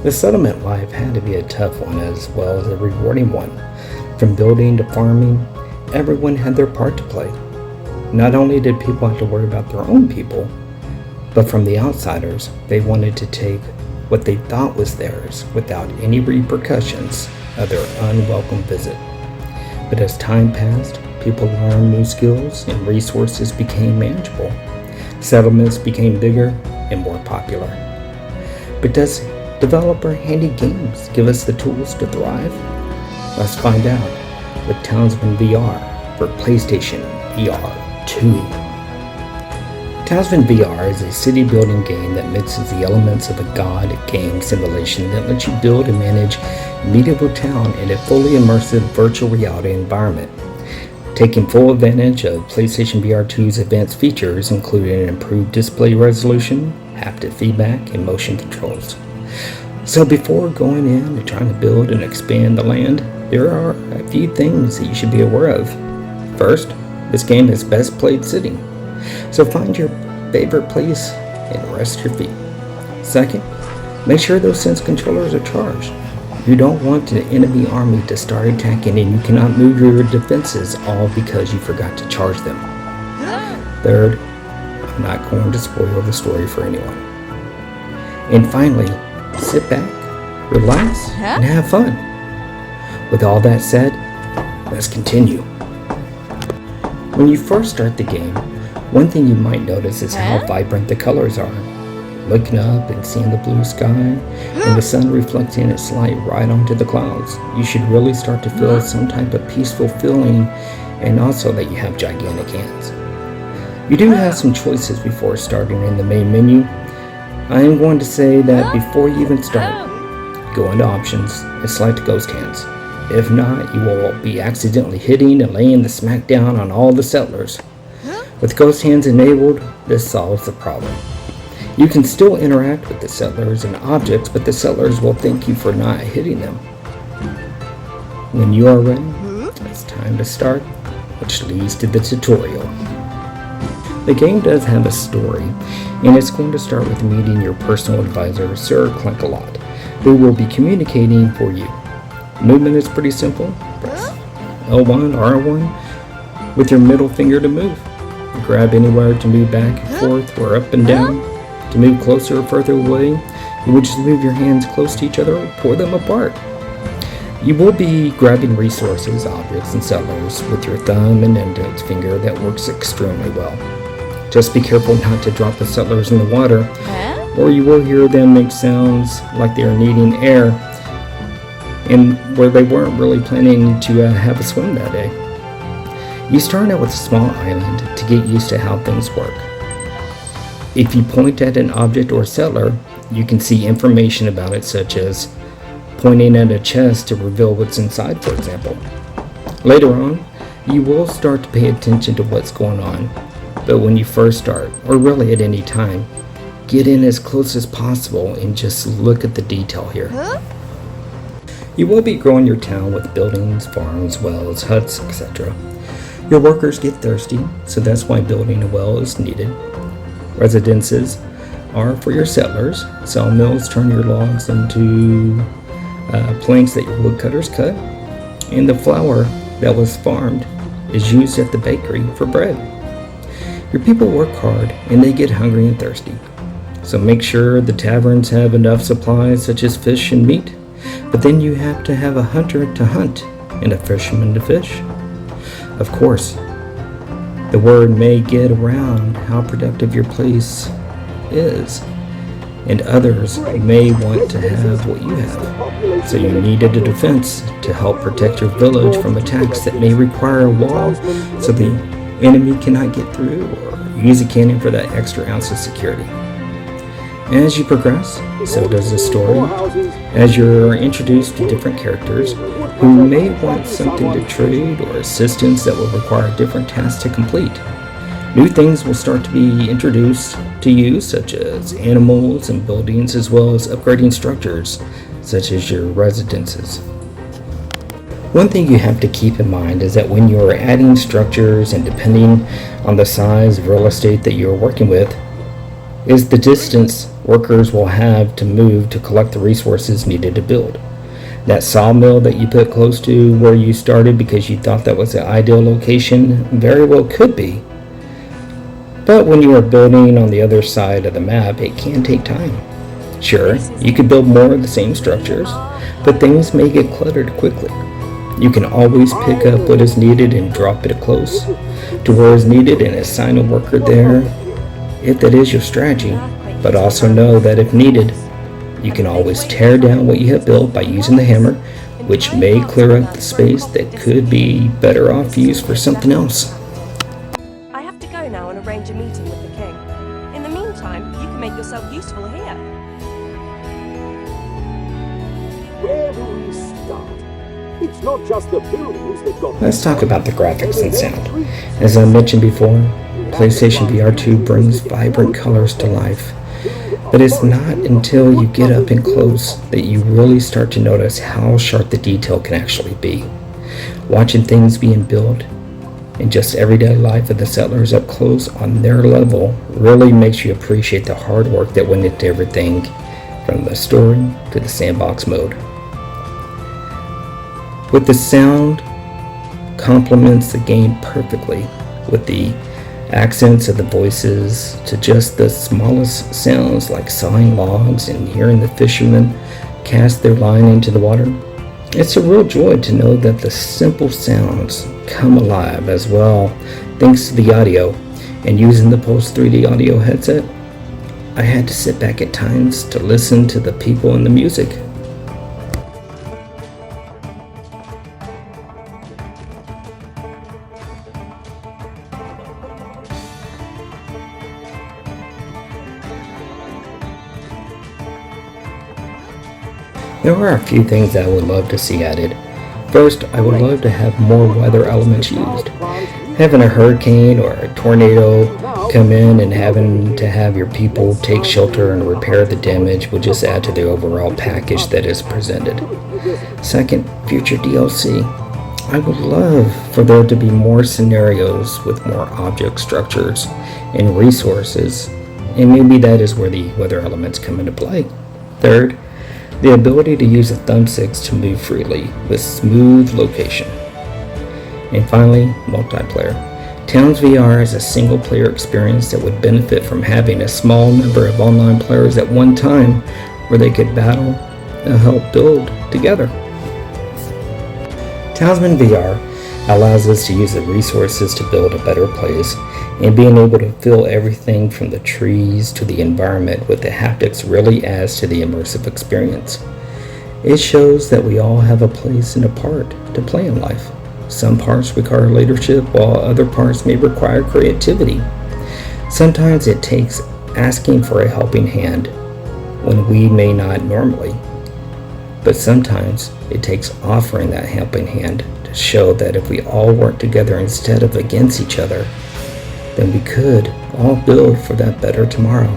The settlement life had to be a tough one as well as a rewarding one. From building to farming, everyone had their part to play. Not only did people have to worry about their own people, but from the outsiders, they wanted to take what they thought was theirs without any repercussions of their unwelcome visit. But as time passed, people learned new skills and resources became manageable. Settlements became bigger and more popular. But does developer Handy Games give us the tools to thrive? Let's find out with Townsmen VR for PlayStation VR2. Townsmen VR is a city-building game that mixes the elements of a god game simulation that lets you build and manage a medieval town in a fully immersive virtual reality environment. Taking full advantage of PlayStation VR2's advanced features, including an improved display resolution, haptic feedback, and motion controls. So before going in and trying to build and expand the land, there are a few things that you should be aware of. First, this game is best played sitting. So find your favorite place and rest your feet. Second, make sure those Sense controllers are charged. You don't want the enemy army to start attacking and you cannot move your defenses all because you forgot to charge them. Third, I'm not going to spoil the story for anyone. And finally, sit back, relax, and have fun. With all that said, let's continue. When you first start the game, one thing you might notice is how vibrant the colors are. Looking up and seeing the blue sky and the sun reflecting its light right onto the clouds, you should really start to feel some type of peaceful feeling, and also that you have gigantic hands. You do have some choices before starting in the main menu. I am going to say that before you even start, go into options and select ghost hands. If not, you will be accidentally hitting and laying the smack down on all the settlers. With ghost hands enabled, this solves the problem. You can still interact with the settlers and objects, but the settlers will thank you for not hitting them. When you are ready, it's time to start, which leads to the tutorial. The game does have a story, and it's going to start with meeting your personal advisor, Sir Clinkalot, who will be communicating for you. Movement is pretty simple. Press L1, R1 with your middle finger to move. Grab anywhere to move back and forth or up and down. To move closer or further away, you would just move your hands close to each other or pull them apart. You will be grabbing resources, objects, and settlers with your thumb and index finger. That works extremely well. Just be careful not to drop the settlers in the water, or you will hear them make sounds like they are needing air, and where they weren't really planning to have a swim that day. You start out with a small island to get used to how things work. If you point at an object or settler, you can see information about it, such as pointing at a chest to reveal what's inside, for example. Later on, you will start to pay attention to what's going on, but when you first start, or really at any time, get in as close as possible and just look at the detail here. You will be growing your town with buildings, farms, wells, huts, etc. Your workers get thirsty, so that's why building a well is needed. Residences are for your settlers. Sawmills turn your logs into planks that your woodcutters cut. And the flour that was farmed is used at the bakery for bread. Your people work hard and they get hungry and thirsty. So make sure the taverns have enough supplies such as fish and meat. But then you have to have a hunter to hunt and a fisherman to fish. Of course, the word may get around how productive your place is, and others may want to have what you have. So you needed a defense to help protect your village from attacks that may require a wall so the enemy cannot get through, or use a cannon for that extra ounce of security. As you progress, so does the story, as you're introduced to different characters who may want something to trade or assistance that will require different tasks to complete. New things will start to be introduced to you, such as animals and buildings, as well as upgrading structures, such as your residences. One thing you have to keep in mind is that when you're adding structures and depending on the size of real estate that you're working with, is the distance workers will have to move to collect the resources needed to build. That sawmill that you put close to where you started because you thought that was the ideal location very well could be. But when you are building on the other side of the map, it can take time. Sure, you could build more of the same structures, but things may get cluttered quickly. You can always pick up what is needed and drop it close to where is needed and assign a worker there if that is your strategy, but also know that if needed, you can always tear down what you have built by using the hammer, which may clear up the space that could be better off used for something else. I have to go now and arrange a meeting with the king. In the meantime, you can make yourself useful here. Where do we start? It's not just the buildings that got... Let's talk about the graphics and sound. As I mentioned before, PlayStation VR2 brings vibrant colors to life. But it's not until you get up and close that you really start to notice how sharp the detail can actually be. Watching things being built and just everyday life of the settlers up close on their level really makes you appreciate the hard work that went into everything from the story to the sandbox mode. With the sound complements the game perfectly, with the accents of the voices to just the smallest sounds like sawing logs and hearing the fishermen cast their line into the water. It's a real joy to know that the simple sounds come alive as well thanks to the audio. And using the Pulse 3D audio headset, I had to sit back at times to listen to the people and the music. There are a few things that I would love to see added. First, I would love to have more weather elements used. Having a hurricane or a tornado come in and having to have your people take shelter and repair the damage will just add to the overall package that is presented. Second, future DLC. I would love for there to be more scenarios with more object structures and resources, and maybe that is where the weather elements come into play. Third, the ability to use the thumbsticks to move freely with smooth location. And finally, multiplayer. Towns VR is a single player experience that would benefit from having a small number of online players at one time where they could battle and help build together. Townsmen VR allows us to use the resources to build a better place, and being able to feel everything from the trees to the environment with the haptics really adds to the immersive experience. It shows that we all have a place and a part to play in life. Some parts require leadership, while other parts may require creativity. Sometimes it takes asking for a helping hand when we may not normally, but sometimes it takes offering that helping hand to show that if we all work together instead of against each other, then we could all build for that better tomorrow.